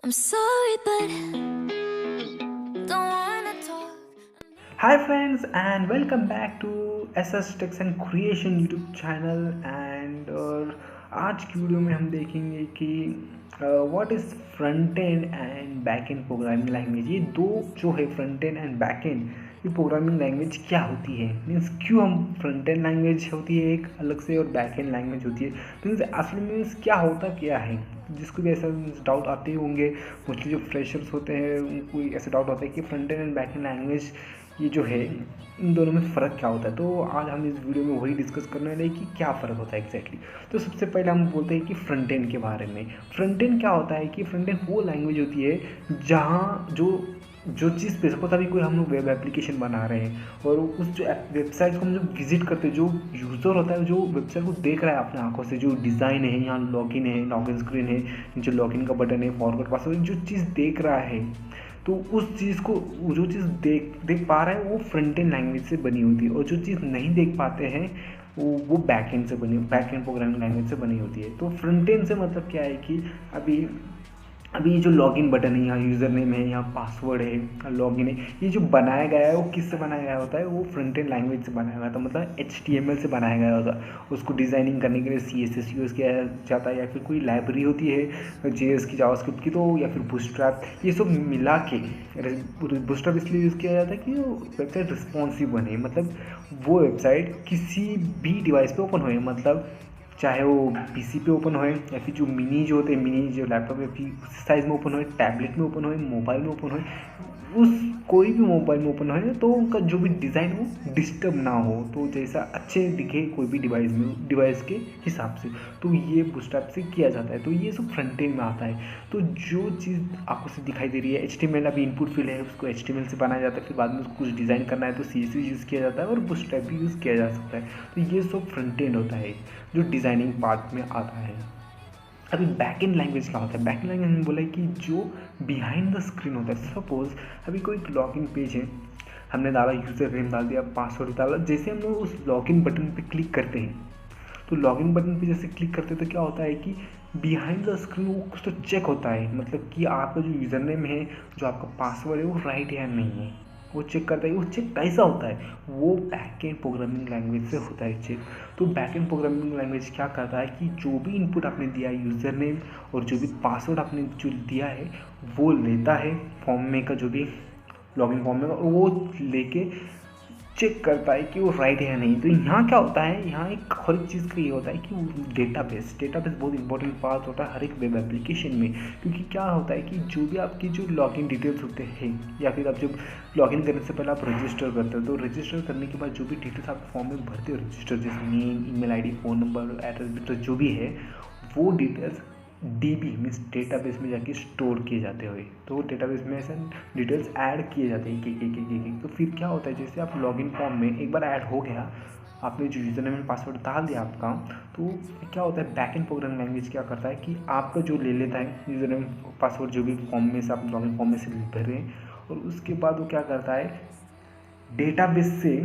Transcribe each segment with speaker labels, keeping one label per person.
Speaker 1: I'm sorry, but don't wanna talk.
Speaker 2: Hi friends and welcome back to SS Tex and Creation YouTube channel and और आज की video में हम देखेंगे कि what is front end and back and programming language. ये दो जो है front end and back and, ये प्रोग्रामिंग लैंग्वेज क्या होती है, मीन्स क्यों हम फ्रंट एंड लैंग्वेज होती है एक अलग से और बैक एंड लैंग्वेज होती है, मीन्स असली मीन्स क्या होता क्या है। जिसको भी ऐसा डाउट आते ही होंगे, मोस्टली जो फ्रेशर्स होते हैं उनको ऐसा डाउट होता है कि front end back and language ये जो है इन दोनों में फ़र्क क्या होता है। तो आज हम इस वीडियो में वही डिस्कस करने वाले हैं कि क्या फ़र्क होता है एग्जैक्टली। तो सबसे पहले हम बोलते हैं कि फ्रंट एंड के बारे में। फ्रंट एंड क्या होता है कि फ्रंट एंड वो लैंग्वेज होती है जहाँ जो जो चीज़ पे सपोज अभी कोई हम लोग वेब एप्लीकेशन बना रहे हैं और उस जो वेबसाइट को हम जो विजिट करते हैं, जो यूज़र होता है जो वेबसाइट को देख रहा है अपने आंखों से, जो डिज़ाइन है, यहाँ लॉगिन है, लॉगिन स्क्रीन है, जो लॉगिन का बटन है, फॉरवर्ड पासवर्ड, जो चीज़ देख रहा है, तो उस चीज़ को जो चीज़ देख देख पा रहा है वो फ्रंट एंड लैंग्वेज से बनी होती है, और जो चीज़ नहीं देख पाते हैं वो बैक एंड से बनी, बैक एंड प्रोग्रामिंग लैंग्वेज से बनी होती है। तो फ्रंट एंड से मतलब क्या है कि अभी अभी ये जो लॉगिन बटन है, यहाँ यूज़र नेम है, यहाँ पासवर्ड है, लॉगिन है, ये जो बनाया गया है वो किससे बनाया गया होता है, वो फ्रंट एंड लैंग्वेज से बनाया गया था, मतलब HTML से बनाया गया होता है। उसको डिज़ाइनिंग करने के लिए CSS यूज़ किया जाता है, या फिर कोई लाइब्रेरी होती है JS की, जावास्क्रिप्ट की, तो या फिर बूटस्ट्रैप, ये सब मिला के बूटस्ट्रैप इसलिए यूज़ किया जाता है कि वो वेबसाइट रिस्पॉन्सिव बने, मतलब वो वेबसाइट किसी भी डिवाइस पे ओपन होए, मतलब चाहे वो PC पे ओपन होए, या फिर जो मिनी जो होते हैं, मिनी जो लैपटॉप या फिर उस साइज़ में ओपन होए, टैबलेट में ओपन होए, मोबाइल में ओपन होए, उस कोई भी मोबाइल में ओपन होए तो उनका जो भी डिज़ाइन वो डिस्टर्ब ना हो, तो जैसा अच्छे दिखे कोई भी डिवाइस में, डिवाइस के हिसाब से, तो ये बूटस्ट्रैप से किया जाता है। तो ये सब फ्रंट एंड में आता है। तो जो चीज़ आपको से दिखाई दे रही है HTML, अभी इनपुट फील्ड है, उसको HTML से बनाया जाता है, फिर बाद में उसको कुछ डिज़ाइन करना है तो CSS यूज़ किया जाता है और बूटस्ट्रैप भी यूज़ किया जा सकता है। तो ये सब फ्रंट एंड होता है जो डिज़ाइनिंग पार्ट में आता है। अभी बैक एंड लैंग्वेज क्या होता है? बैक एंड लैंग्वेज में बोला है कि जो बिहाइंड द स्क्रीन होता है। सपोज अभी कोई लॉगिन पेज है, हमने डाला, यूज़र नेम डाल दिया, पासवर्ड डाला, जैसे हम लोग उस लॉगिन बटन पे क्लिक करते हैं, तो लॉगिन बटन पे जैसे क्लिक करते हैं तो क्या होता है कि बिहाइंड द स्क्रीन वो कुछ तो चेक होता है, मतलब कि आपका जो यूज़र नेम है, जो आपका पासवर्ड है, वो राइट है या नहीं है, वो चेक करता है। वो चेक कैसा होता है? वो बैक एंड प्रोग्रामिंग लैंग्वेज से होता है चेक। तो बैक एंड प्रोग्रामिंग लैंग्वेज क्या करता है कि जो भी इनपुट आपने दिया है, यूज़र नेम और जो भी पासवर्ड आपने जो दिया है, वो लेता है फॉर्म में का, जो भी लॉगिन फॉर्म में का, और वो लेके चेक करता है कि वो राइट है या नहीं। तो यहाँ क्या होता है, यहाँ एक हर एक चीज़ का ये होता है कि डेटाबेस बहुत इंपॉर्टेंट पार्ट होता है हर एक वेब एप्लीकेशन में, क्योंकि क्या होता है कि जो भी आपकी जो लॉगिन डिटेल्स होते हैं, या फिर आप जब लॉगिन करने से पहले आप रजिस्टर करते हो, तो रजिस्टर करने के बाद जो भी डिटेल्स आप फॉर्म में भरते हो, रजिस्टर जैसे name, email ID, phone number, address, जो भी है, वो डिटेल्स DB मीन्स डेटाबेस में जाके स्टोर किए जाते हुए, तो डेटाबेस में ऐसे डिटेल्स ऐड किए जाते हैं एक। तो फिर क्या होता है, जैसे आप लॉगिन फॉर्म में एक बार ऐड हो गया, आपने जो यूज़र नेम पासवर्ड डाल दिया आपका, तो क्या होता है, बैक एंड प्रोग्रामिंग लैंग्वेज क्या करता है कि आपका जो ले लेता है यूज़र नेम पासवर्ड, जो भी फॉर्म में से आप लॉगिन फॉर्म में से भर रहे हैं, और उसके बाद वो क्या करता है, डेटाबेस से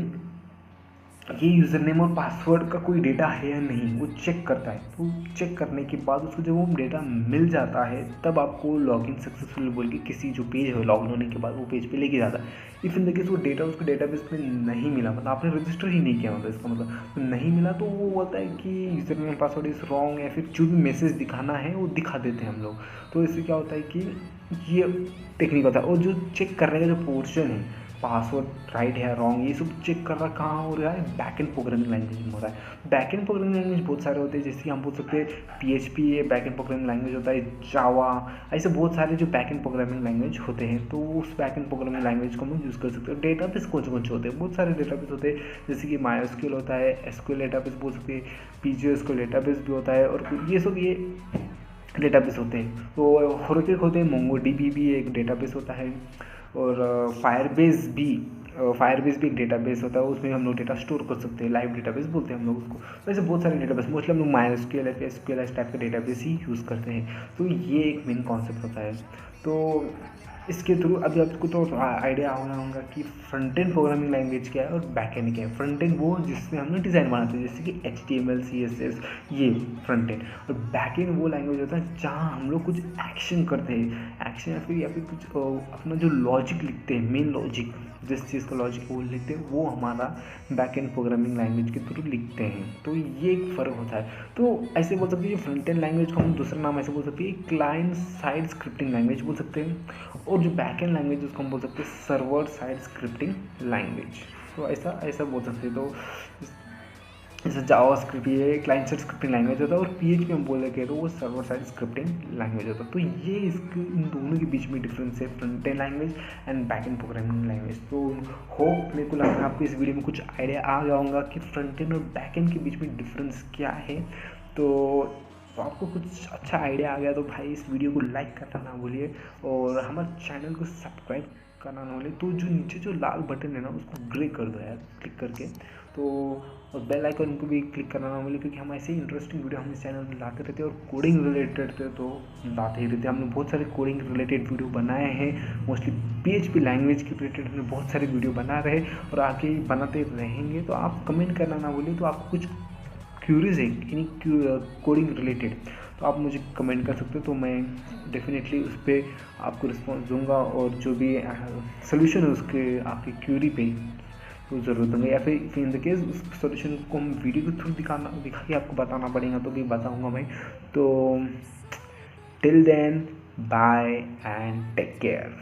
Speaker 2: ये यूज़र नेम और पासवर्ड का कोई डेटा है या नहीं वो चेक करता है। तो चेक करने के बाद उसको जब वो डेटा मिल जाता है, तब आपको लॉगिन सक्सेसफुल बोल के किसी जो पेज है, लॉगिन होने के बाद वो पेज पे लेके जाता है। इफ़ इन द केस वो डेटा उसको डेटाबेस में नहीं मिला, मतलब आपने रजिस्टर ही नहीं किया, मतलब इसका मतलब तो नहीं मिला, तो वो बोलता है कि user name password is wrong, या फिर जो भी मैसेज दिखाना है वो दिखा देते हैं हम लोग। तो इससे क्या होता है कि ये टेक्निक होता है। और जो चेक करने का जो पोर्शन है, पासवर्ड राइट है रॉन्ग, ये सब चेक कर रहा कहाँ हो रहा है, बैक एंड प्रोग्रामिंग लैंग्वेज में हो रहा है। बैक एंड प्रोग्रामिंग लैंग्वेज बहुत सारे होते हैं, जैसे कि हम बोल सकते हैं PHP है बैक एंड प्रोग्रामिंग लैंग्वेज होता है, जावा, ऐसे बहुत सारे जो बैक एंड प्रोग्रामिंग लैंग्वेज होते हैं। तो उस बैक एंड प्रोग्रामिंग लैंग्वेज को हम यूज़ कर सकते हैं। डेटाबेस कौन से होते हैं, बहुत सारे डेटाबेस होते हैं, जैसे कि MySQL होता है, SQL डेटाबेस बोल सकते हैं, PGSQL डेटाबेस भी होता है, और ये सब ये डेटाबेस होते हैं। तो होरके होते हैं, MongoDB भी एक डेटाबेस होता है, और फायरबेस भी एक डेटाबेस होता है, उसमें हम लोग डेटा स्टोर कर सकते हैं, लाइव डेटाबेस बोलते हैं हम लोग उसको। वैसे बहुत सारे डेटाबेस, मोस्टली हम लोग MySQL या SQL इस टाइप के डेटाबेस ही यूज़ करते हैं। तो ये एक मेन कॉन्सेप्ट होता है। तो इसके थ्रू अभी आपको तो आइडिया होगा कि फ्रंट एंड प्रोग्रामिंग लैंग्वेज क्या है और बैक एंड क्या है। फ्रंट एंड वो जिसमें हम लोग डिज़ाइन बनाते हैं, जैसे कि HTML CSS, ये फ्रंट एंड। और बैक एंड वो लैंग्वेज होता है जहाँ हम लोग कुछ एक्शन करते हैं, एक्शन या फिर कुछ अपना जो लॉजिक लिखते हैं, मेन लॉजिक, जिस चीज़ का लॉजिक वो लिखते हैं, वो हमारा बैक एंड प्रोग्रामिंग लैंग्वेज के थ्रू लिखते हैं। तो ये एक फ़र्क होता है। तो ऐसे बोल सकते हैं फ्रंट एंड लैंग्वेज को हम दूसरा नाम ऐसे बोल सकते हैं क्लाइंट साइड स्क्रिप्टिंग लैंग्वेज बोल सकते हैं। और जो बैक एंड लैंग्वेज उसको हम बोल सकते हैं सर्वर साइड स्क्रिप्टिंग लैंग्वेज। तो ऐसा बोल सकते हैं। तो जैसे जावा स्क्रिप्ट ये क्लाइंट साइड स्क्रिप्टिंग लैंग्वेज होता है, और PHP हम बोल रहे तो वो सर्वर साइड स्क्रिप्टिंग लैंग्वेज होता है। तो ये इसके इन दोनों के बीच में डिफरेंस है, front end language and back and programming language. तो होप मेरे को लगता है आपको इस वीडियो में कुछ आइडिया आ गया होगा कि फ्रंट एंड और बैक एंड के बीच में डिफरेंस क्या है। तो आपको कुछ अच्छा आइडिया आ गया तो भाई इस वीडियो को लाइक करना ना भूलिए, और हमारे चैनल को सब्सक्राइब करना ना भूलिए। तो जो नीचे जो लाल बटन है ना उसको ग्रे कर दो यार, क्लिक करके। तो और बेल आइकन को भी क्लिक करना ना भूलिए, क्योंकि हम ऐसे ही इंटरेस्टिंग वीडियो हम इस चैनल पर लाते रहते हैं, और कोडिंग रिलेटेड थे तो लाते ही रहते हैं। हमने बहुत सारे कोडिंग रिलेटेड वीडियो बनाए हैं, मोस्टली PHP लैंग्वेज के रिलेटेड हमने बहुत सारे वीडियो बना रहे और आगे बनाते रहेंगे। तो आप कमेंट करना ना भूलिए। तो आपको कुछ क्यूरीज है यानी कोडिंग रिलेटेड, तो आप मुझे कमेंट कर सकते हो, तो मैं डेफिनेटली उस पर आपको रिस्पॉन्स दूंगा, और जो भी सोल्यूशन है उसके आपकी क्यूरी पे तो ज़रूर दूंगा, या फिर इन द केस उस सोल्यूशन को हम वीडियो के थ्रू दिखा के आपको बताना पड़ेगा तो भी बताऊंगा मैं। तो till then bye and take care.